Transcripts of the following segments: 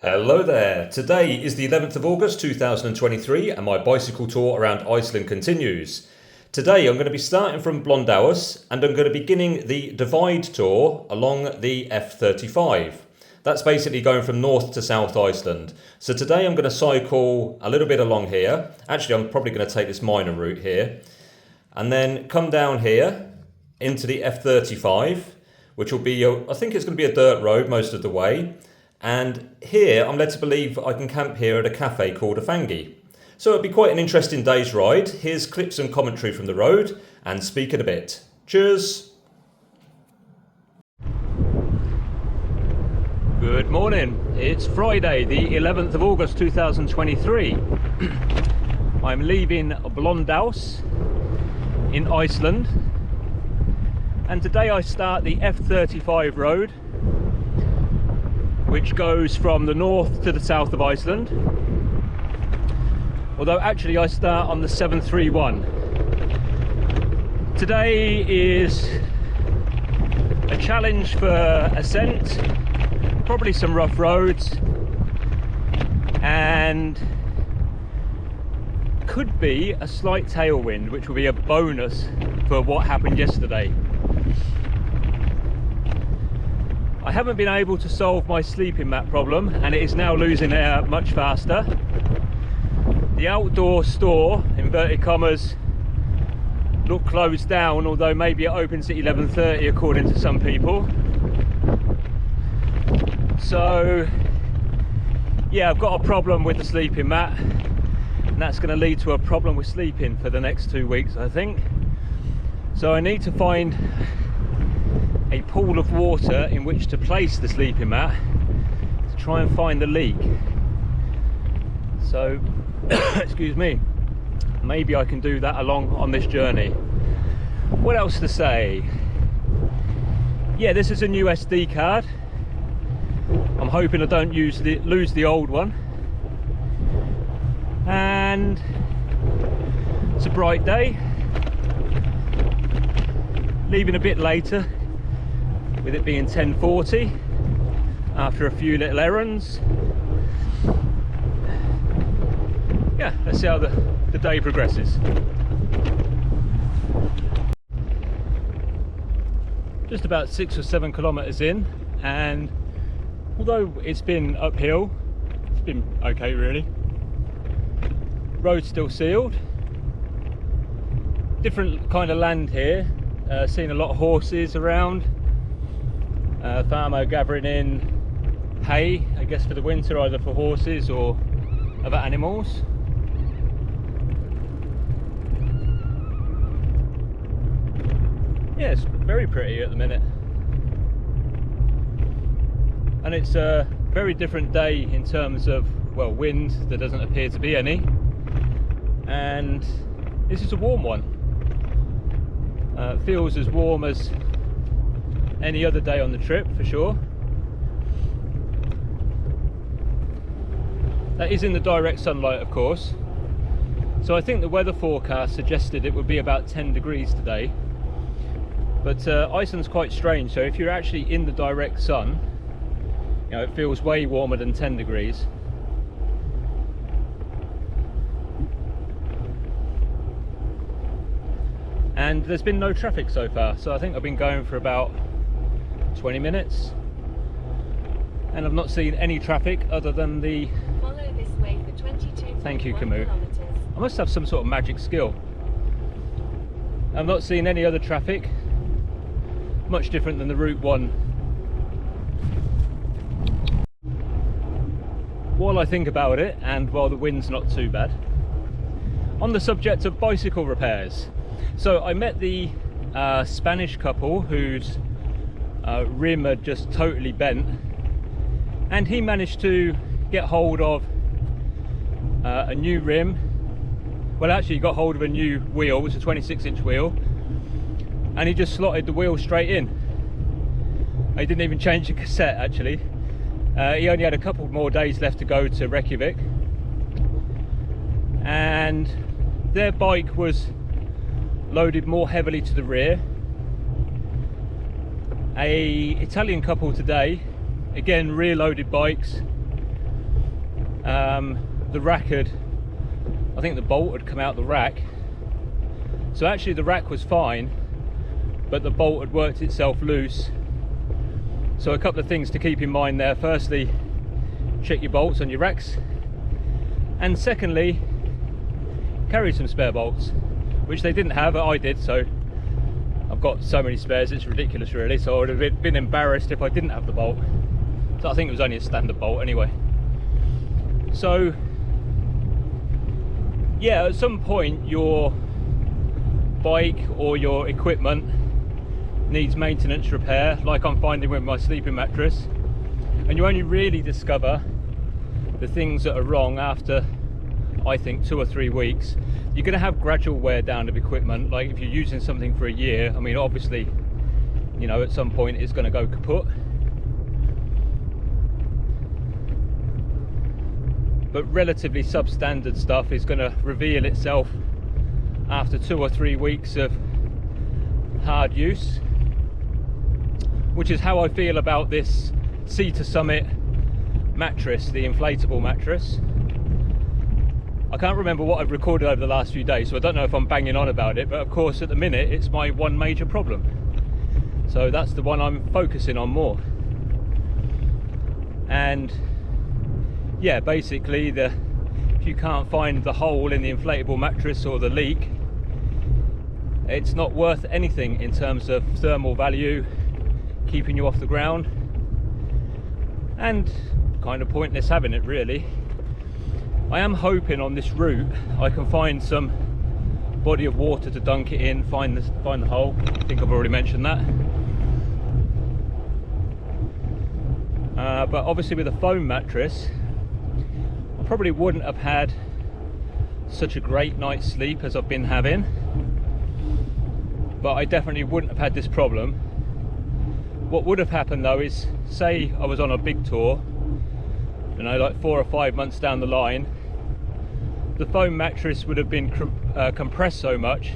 Hello there, today is the 11th of August 2023 and my bicycle tour around Iceland continues. Today I'm going to be starting from Blonduos and I'm going to be beginning the Divide tour along the F35. That's basically going from north to south Iceland. So today I'm going to cycle a little bit along here. Actually, I'm probably going to take this minor route here and then come down here into the F35, which will be, I think it's going to be a dirt road most of the way. And here I'm led to believe I can camp here at a cafe called Afangi. So it'll be quite an interesting day's ride. Here's clips and commentary from the road and speak in a bit. Cheers! Good morning. It's Friday the 11th of August 2023. I'm leaving Blonduos in Iceland and today I start the F35 road, which goes from the north to the south of Iceland. Although actually I start on the 731. Today is a challenge for ascent, probably some rough roads, and could be a slight tailwind, which will be a bonus for what happened yesterday. I haven't been able to solve my sleeping mat problem and it is now losing air much faster. The outdoor store, inverted commas, looked closed down, although maybe it opens at 11:30 according to some people. So yeah, I've got a problem with the sleeping mat and that's going to lead to a problem with sleeping for the next 2 weeks, I think. So I need to find a pool of water in which to place the sleeping mat to try and find the leak. So excuse me, maybe I can do that along on this journey. What else to say? Yeah, this is a new SD card. I'm hoping I don't lose the old one. And it's a bright day. Leaving a bit later, with it being 10:40 after a few little errands. Yeah, let's see how the day progresses. Just about 6 or 7 kilometers in, and although it's been uphill, it's been okay really. Road's still sealed. Different kind of land here, seeing a lot of horses around. Farmer gathering in hay, I guess for the winter, either for horses or other animals. Yeah, it's very pretty at the minute. And it's a very different day in terms of, well, wind. There doesn't appear to be any. And this is a warm one. It feels as warm as any other day on the trip for sure. That is in the direct sunlight, of course. So I think the weather forecast suggested it would be about 10 degrees today. But Iceland's quite strange, so if you're actually in the direct sun, you know, it feels way warmer than 10 degrees. And there's been no traffic so far, so I think I've been going for about 20 minutes and I've not seen any traffic other than the... Follow this way for 22. Thank you, Camus. I must have some sort of magic skill. I've not seen any other traffic, much different than the Route 1. While I think about it, and while the wind's not too bad, on the subject of bicycle repairs, so I met the Spanish couple whose rim had just totally bent, and he managed to get hold of a new rim. Well, actually he got hold of a new wheel, which is a 26-inch wheel, and he just slotted the wheel straight in. He didn't even change the cassette actually. He only had a couple more days left to go to Reykjavik, and their bike was loaded more heavily to the rear. A Italian couple today, again rear loaded bikes, the rack I think the bolt had come out the rack. So actually the rack was fine, but the bolt had worked itself loose. So a couple of things to keep in mind there. Firstly, check your bolts on your racks. And secondly, carry some spare bolts, which they didn't have, I did, so I've got so many spares, it's ridiculous really. So I would have been embarrassed if I didn't have the bolt. So I think it was only a standard bolt anyway. So yeah, at some point your bike or your equipment needs maintenance repair, like I'm finding with my sleeping mattress, and you only really discover the things that are wrong after, I think, 2 or 3 weeks. You're going to have gradual wear down of equipment. Like if you're using something for a year, I mean obviously, you know, at some point it's going to go kaput. But relatively substandard stuff is going to reveal itself after 2 or 3 weeks of hard use, which is how I feel about this Sea to Summit mattress, the inflatable mattress. I can't remember what I've recorded over the last few days, so I don't know if I'm banging on about it, but of course at the minute it's my one major problem. So that's the one I'm focusing on more. And yeah, basically if you can't find the hole in the inflatable mattress or the leak, it's not worth anything in terms of thermal value, keeping you off the ground, and kind of pointless having it really. I am hoping on this route I can find some body of water to dunk it in, find the hole. I think I've already mentioned that. But obviously with a foam mattress, I probably wouldn't have had such a great night's sleep as I've been having. But I definitely wouldn't have had this problem. What would have happened though is, say I was on a big tour, you know, like 4 or 5 months down the line, the foam mattress would have been compressed so much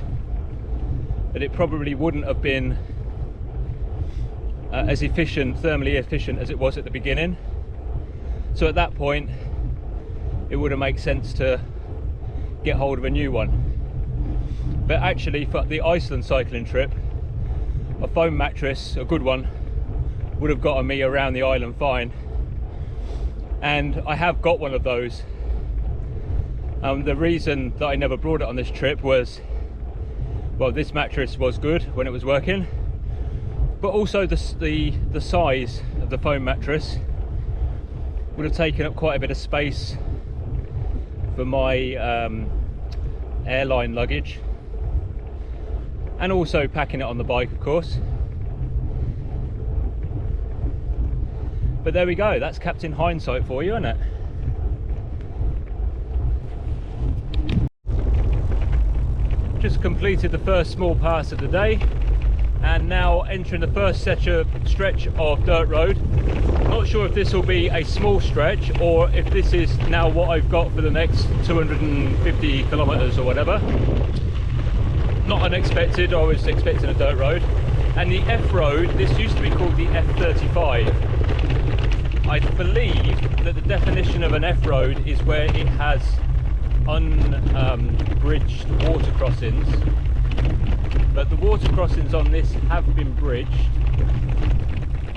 that it probably wouldn't have been as thermally efficient as it was at the beginning. So at that point it would have made sense to get hold of a new one. But actually for the Iceland cycling trip, a foam mattress, a good one, would have gotten me around the island fine. And I have got one of those. The reason that I never brought it on this trip was, well, this mattress was good when it was working, but also the size of the foam mattress would have taken up quite a bit of space for my airline luggage, and also packing it on the bike, of course. But there we go, that's Captain Hindsight for you, isn't it? Just completed the first small pass of the day, and now entering the first stretch of dirt road. Not sure if this will be a small stretch or if this is now what I've got for the next 250 kilometers or whatever. Not unexpected, I was expecting a dirt road. And the F road, this used to be called the F35. I believe that the definition of an F road is where it has unbridged water crossings, but the water crossings on this have been bridged,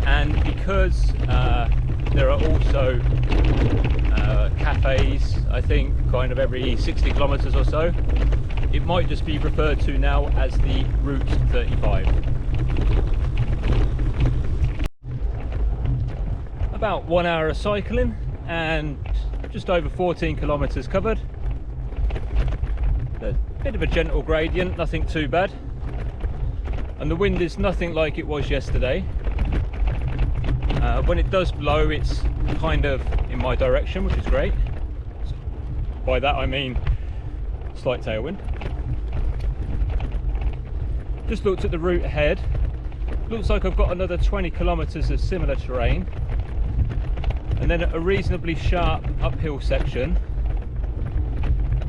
and because there are also cafes, I think, kind of every 60 kilometers or so, it might just be referred to now as the Route 35. About 1 hour of cycling and just over 14 kilometers covered. A bit of a gentle gradient, nothing too bad, and the wind is nothing like it was yesterday. When it does blow, it's kind of in my direction, which is great. By that I mean slight tailwind. Just looked at the route ahead. Looks like I've got another 20 kilometers of similar terrain, and then a reasonably sharp uphill section.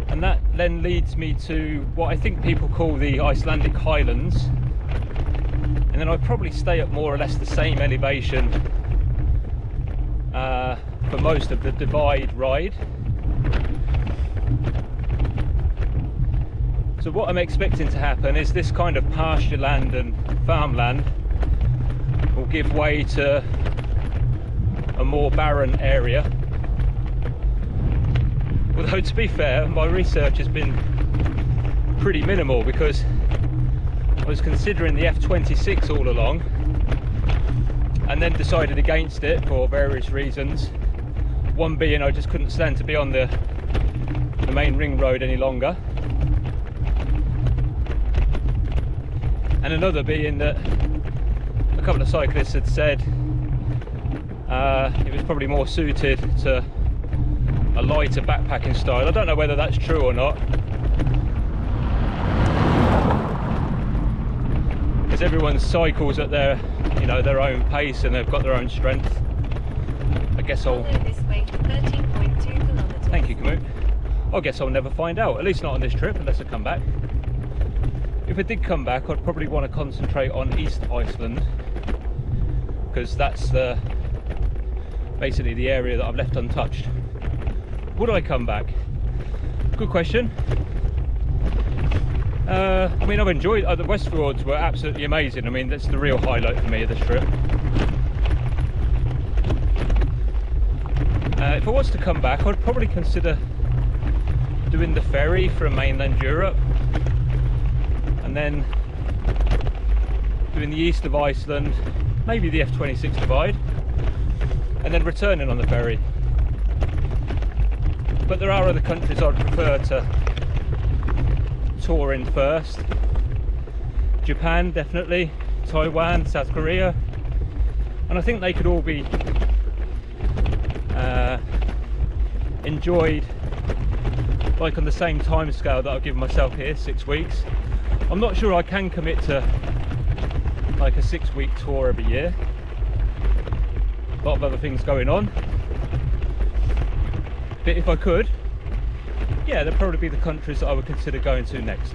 And that then leads me to what I think people call the Icelandic Highlands. And then I'll probably stay at more or less the same elevation for most of the Divide ride. So what I'm expecting to happen is this kind of pasture land and farmland will give way to a more barren area. Although, to be fair, my research has been pretty minimal, because I was considering the F26 all along and then decided against it for various reasons. One being I just couldn't stand to be on the main ring road any longer, and another being that a couple of cyclists had said it was probably more suited to a lighter backpacking style. I don't know whether that's true or not, because everyone cycles at their, you know, their own pace and they've got their own strength. I guess I'll... Thank you, Kamut. I guess I'll never find out, at least not on this trip, unless I come back. If I did come back, I'd probably want to concentrate on East Iceland, because that's basically the area that I've left untouched. Would I come back? Good question. I mean, I've enjoyed the Westfjords were absolutely amazing. I mean, that's the real highlight for me of this trip. If I was to come back, I'd probably consider doing the ferry from mainland Europe and then doing the east of Iceland, maybe the F26 Divide, and then returning on the ferry. But there are other countries I'd prefer to tour in first. Japan, definitely, Taiwan, South Korea, and I think they could all be enjoyed like on the same time scale that I've given myself here, 6 weeks. I'm not sure I can commit to like a 6-week tour every year. A lot of other things going on, but if I could, yeah, there'd probably be the countries that I would consider going to next.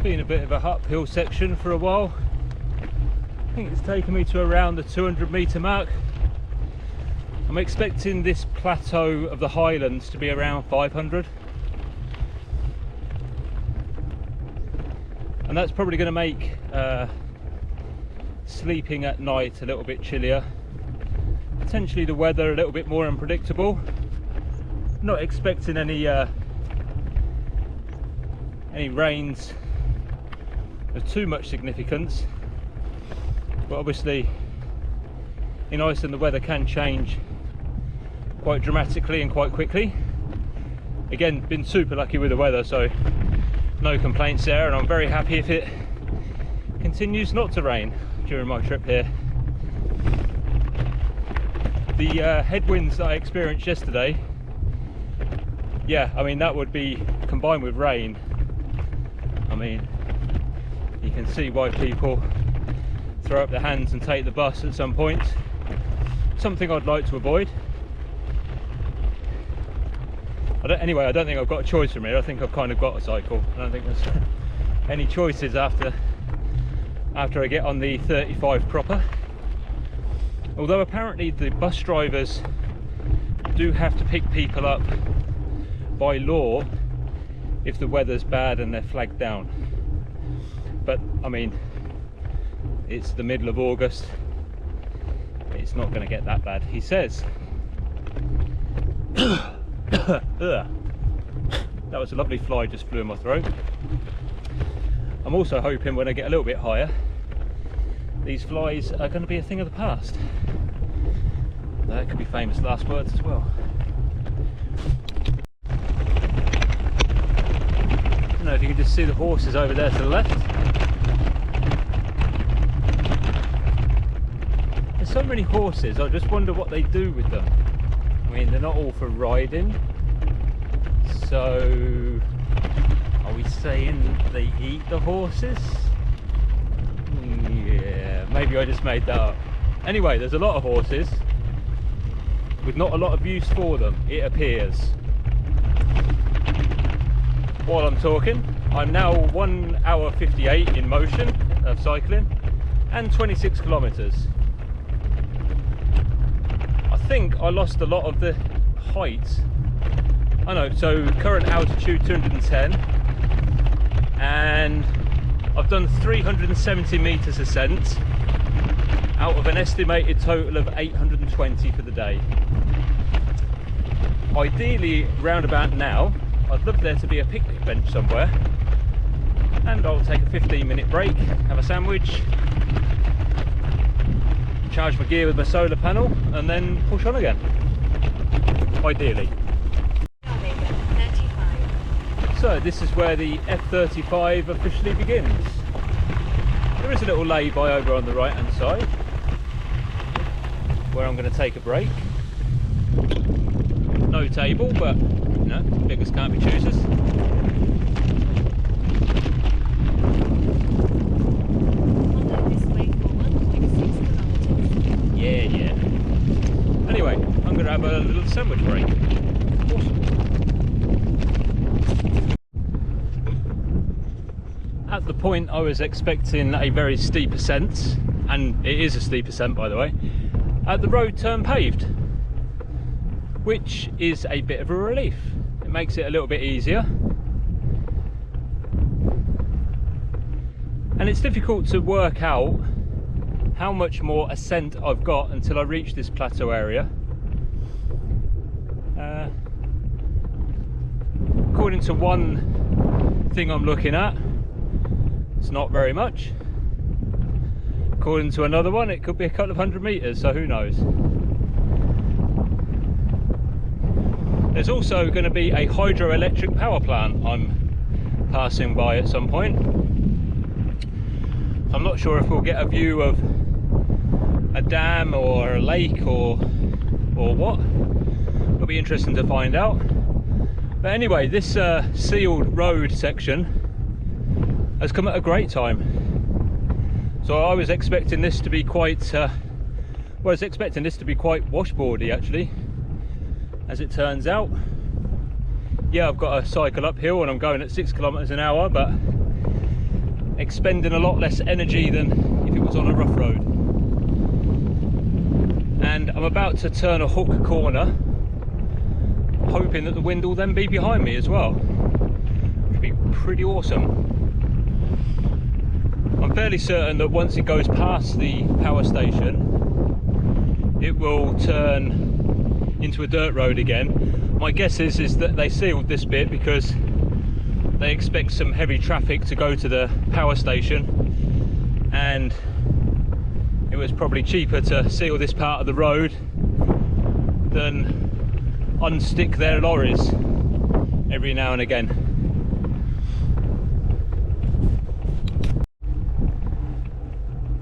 Been a bit of a uphill section for a while. I think it's taken me to around the 200-metre mark. I'm expecting this plateau of the highlands to be around 500. And that's probably going to make sleeping at night a little bit chillier. Potentially the weather a little bit more unpredictable. Not expecting any rains of too much significance, but obviously in Iceland the weather can change quite dramatically and quite quickly. Again, been super lucky with the weather, so no complaints there, and I'm very happy if it continues not to rain during my trip here. The headwinds that I experienced yesterday, yeah, I mean, that would be combined with rain. I mean, you can see why people throw up their hands and take the bus at some point. Something I'd like to avoid. Anyway, I don't think I've got a choice from here. I think I've kind of got a cycle. I don't think there's any choices after I get on the 35 proper. Although apparently the bus drivers do have to pick people up by law if the weather's bad and they're flagged down. But I mean, it's the middle of August. It's not going to get that bad, he says. That was a lovely fly just flew in my throat. I'm also hoping when I get a little bit higher, these flies are going to be a thing of the past. That could be famous last words as well. I don't know if you can just see the horses over there to the left. There's so many horses, I just wonder what they do with them. I mean, they're not all for riding, so are we saying they eat the horses? Yeah, maybe I just made that up. Anyway, there's a lot of horses with not a lot of use for them, it appears. While I'm talking, I'm now 1 hour 58 in motion of cycling and 26 kilometers. I think I lost a lot of the height. I know, so current altitude 210, and I've done 370 meters ascent out of an estimated total of 820 for the day. Ideally, round about now, I'd love there to be a picnic bench somewhere, and I'll take a 15-minute break, have a sandwich, charge my gear with my solar panel, and then push on again. Ideally. So this is where the F35 officially begins. There is a little lay-by over on the right hand side where I'm going to take a break. No table, but you know, beggars can't be choosers. Yeah. Anyway, I'm going to have a little sandwich break. Awesome. At the point I was expecting a very steep ascent, and it is a steep ascent by the way, the road turned paved, which is a bit of a relief. It makes it a little bit easier. And it's difficult to work out how much more ascent I've got until I reach this plateau area. According to one thing I'm looking at, it's not very much. According to another one, it could be a couple of 100 meters, so who knows. There's also going to be a hydroelectric power plant I'm passing by at some point. I'm not sure if we'll get a view of a dam or a lake or what. It'll be interesting to find out. But anyway, this sealed road section has come at a great time. So I was expecting this to be quite washboardy actually. As it turns out, yeah, I've got a cycle uphill and I'm going at 6 kilometers an hour, but expending a lot less energy than if it was on a rough road. And I'm about to turn a hook corner, hoping that the wind will then be behind me as well. Which would be pretty awesome. I'm fairly certain that once it goes past the power station, it will turn into a dirt road again. My guess is that they sealed this bit because they expect some heavy traffic to go to the power station, and it was probably cheaper to seal this part of the road than unstick their lorries every now and again.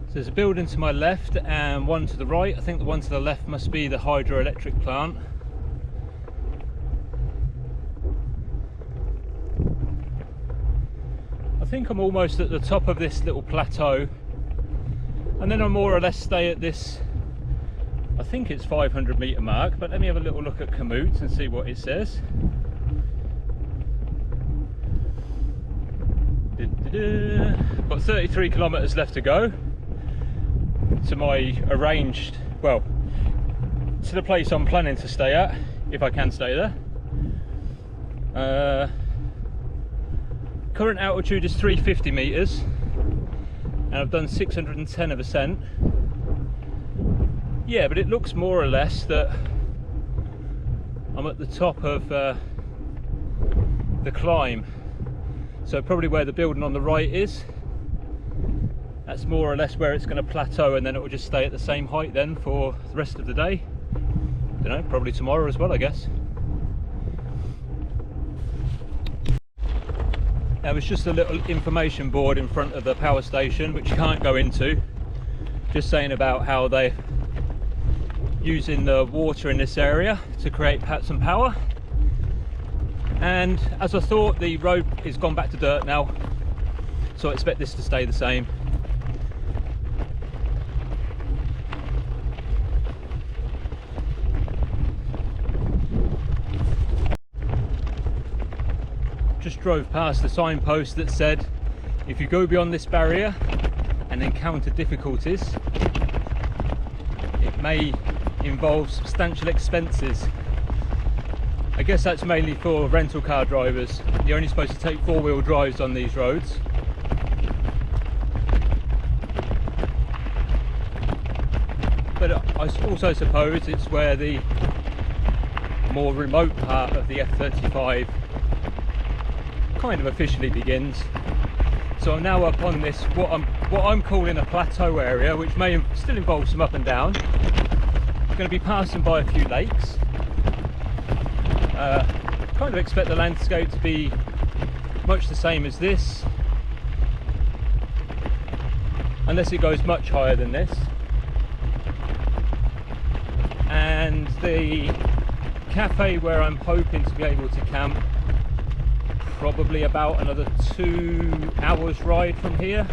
So there's a building to my left and one to the right. I think the one to the left must be the hydroelectric plant. I think I'm almost at the top of this little plateau, and then I more or less stay at this, I think it's 500 meter mark, but let me have a little look at Komoot and see what it says. Got 33 kilometers left to go to my arranged, well, to the place I'm planning to stay at, if I can stay there. Current altitude is 350 meters, and I've done 610 of ascent. Yeah, but it looks more or less that I'm at the top of the climb. So probably where the building on the right is, that's more or less where it's going to plateau, and then it will just stay at the same height then for the rest of the day. Don't know, probably tomorrow as well, I guess. There was just a little information board in front of the power station, which you can't go into, just saying about how they're using the water in this area to create some power. And as I thought, the road is gone back to dirt now, so I expect this to stay the same. Just drove past the signpost that said, if you go beyond this barrier and encounter difficulties, it may involve substantial expenses. I guess that's mainly for rental car drivers. You're only supposed to take four-wheel drives on these roads. But I also suppose it's where the more remote part of the F35 kind of officially begins. So I'm now up on this, what I'm calling a plateau area, which may still involve some up and down. I'm going to be passing by a few lakes. Kind of expect the landscape to be much the same as this, unless it goes much higher than this. And the cafe where I'm hoping to be able to camp, probably about another 2 hours ride from here,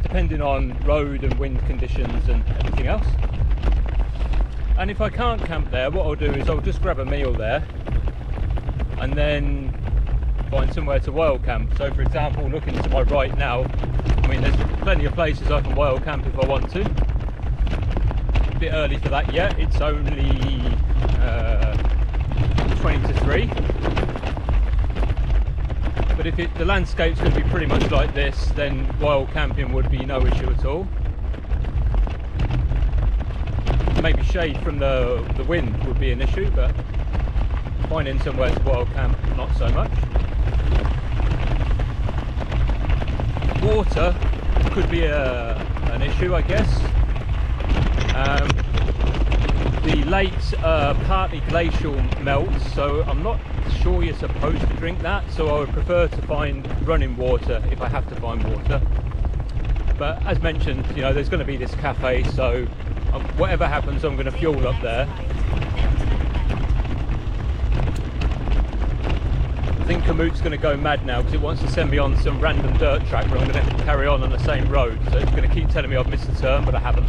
depending on road and wind conditions and everything else. And if I can't camp there, what I'll do is I'll just grab a meal there and then find somewhere to wild camp. So for example, looking to my right now, I mean there's plenty of places I can wild camp if I want to. A bit early for that yet, it's only 20 to 3. But if the landscape's going to be pretty much like this, then wild camping would be no issue at all. Maybe shade from the wind would be an issue, but finding somewhere to wild camp, not so much. Water could be an issue, I guess. The lakes are partly glacial melts, so I'm not sure you're supposed to drink that, so I would prefer to find running water if I have to find water. But as mentioned, you know, there's going to be this cafe, so whatever happens, I'm going to fuel up there. I think Kamut's going to go mad now because it wants to send me on some random dirt track where I'm going to carry on the same road. So it's going to keep telling me I've missed a turn, but I haven't.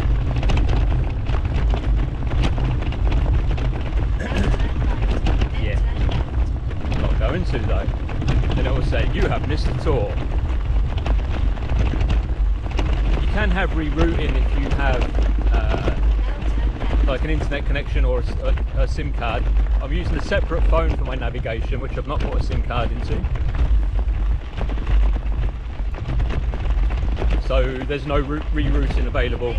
Yeah, I'm not going to though. Then it will say, you have missed a tour. You can have rerouting if you have like an internet connection or a SIM card. I'm using a separate phone for my navigation, which I've not put a SIM card into. So there's no rerouting available.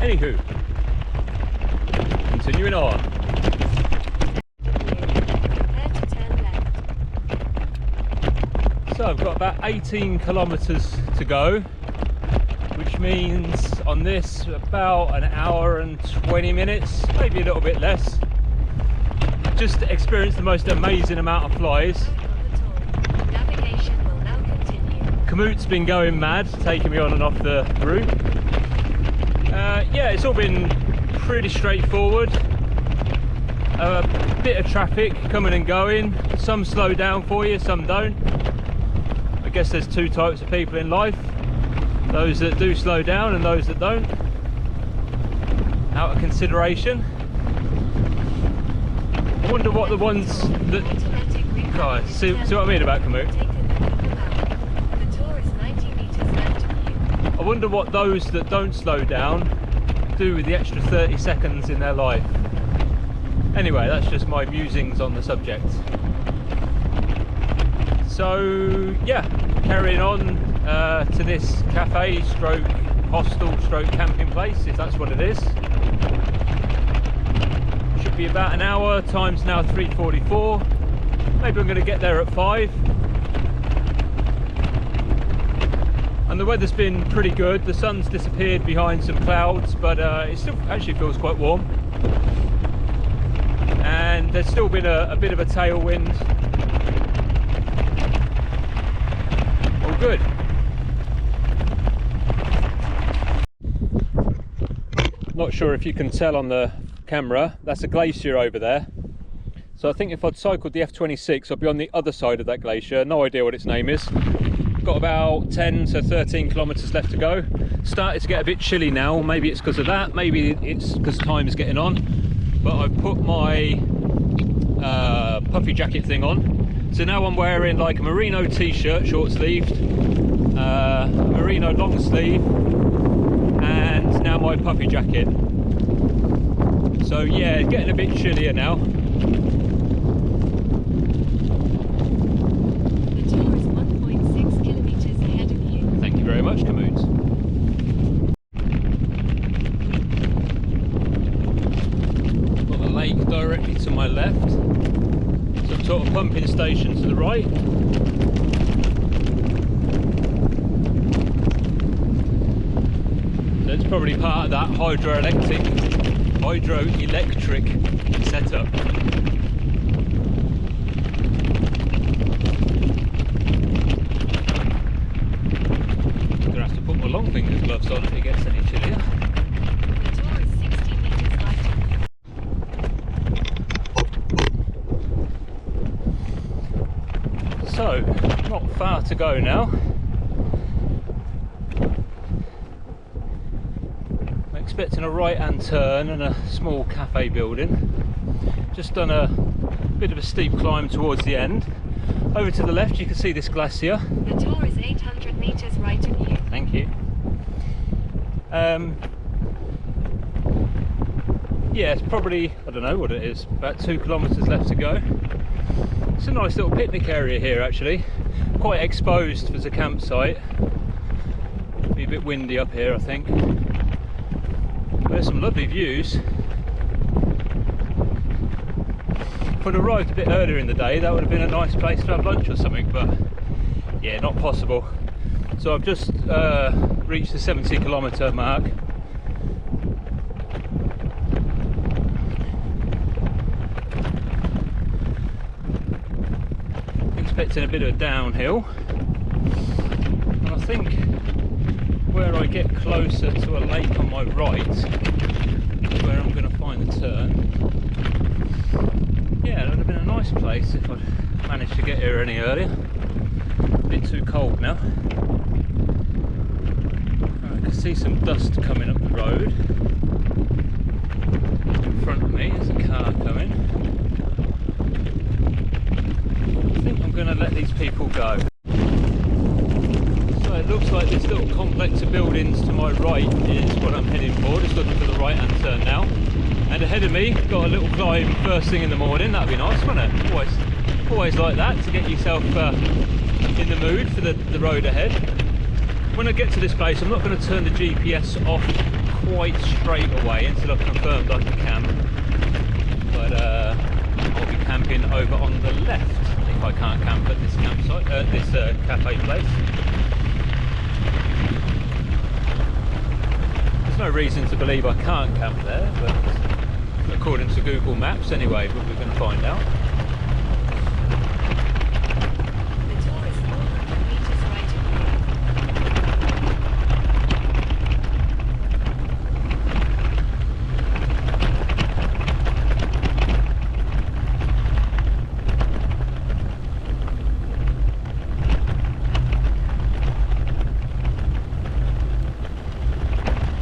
Anywho, continuing on. So I've got about 18 kilometres to go, which means on this about an hour and 20 minutes, maybe a little bit less. Just experienced the most amazing amount of flies. Kamut's been going mad, taking me on and off the route. Yeah, it's all been pretty straightforward. A bit of traffic coming and going. Some slow down for you, some don't. I guess there's two types of people in life. Those that do slow down and those that don't. Out of consideration. I wonder what the ones that... God, see what I mean about Kamut? I wonder what those that don't slow down do with the extra 30 seconds in their life. Anyway, that's just my musings on the subject. So yeah, carrying on to this cafe stroke hostel stroke camping place, if that's what it is. Should be about an hour, time's now 3:44. Maybe I'm going to get there at 5. And the weather's been pretty good. The sun's disappeared behind some clouds, but it still actually feels quite warm. And there's still been a bit of a tailwind. All good. Not sure if you can tell on the camera, that's a glacier over there. So I think if I'd cycled the F26, I'd be on the other side of that glacier. No idea what its name is. Got about 10 to 13 kilometers left to go. Started to get a bit chilly now. Maybe it's because of that, maybe it's because time is getting on. But I've put my puffy jacket thing on. So now I'm wearing like a merino t-shirt, short sleeved, a merino long sleeve, and putting out my puffy jacket. So yeah, getting a bit chillier now. The tour is 1.6 kilometers ahead of you. Thank you very much, Camoot. Got the lake directly to my left. Some sort of pumping station to the right. So it's probably part of that hydroelectric setup. I'm gonna have to put my long finger gloves on if it gets any chillier. The tour is 60 meters right of you. So, not far to go now. I'm expecting a right-hand turn and a small cafe building. Just done a bit of a steep climb towards the end. Over to the left you can see this glacier. The tour is 800 meters right of you. Thank you. Yeah, it's probably, I don't know what it is, about 2 kilometers left to go. It's a nice little picnic area here actually. Quite exposed as a campsite. Be a bit windy up here I think. There's some lovely views. If I'd arrived a bit earlier in the day, that would have been a nice place to have lunch or something, but yeah, not possible. So I've just reached the 70 kilometre mark. Expecting a bit of a downhill, and I think where I get closer to a lake on my right is where I'm going to find the turn. Yeah, it would have been a nice place if I'd managed to get here any earlier. A bit too cold now. I can see some dust coming up the road. In front of me there's a car coming. I think I'm going to let these people go. So it looks like this little complex of buildings to my right is what I'm heading for. Just looking for the right hand turn now. And ahead of me, got a little climb first thing in the morning. That'd be nice, wouldn't it? Always like that, to get yourself in the mood for the road ahead. When I get to this place, I'm not going to turn the GPS off quite straight away until I've confirmed I can camp. But I'll be camping over on the left if I can't camp at this campsite, this cafe place. There's no reason to believe I can't camp there, but according to Google Maps anyway, but we're going to find out. The tour is 400 meters right of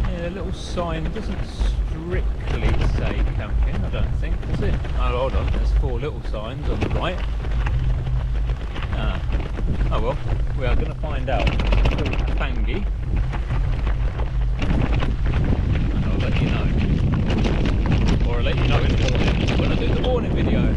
Yeah, the little sign doesn't strictly say camping, I don't think, does it? Oh, hold on, there's 4 little signs on the right. Oh well, we are going to find out. It's called Afangi. And I'll let you know. Or I'll let you know in the morning when I do the morning video.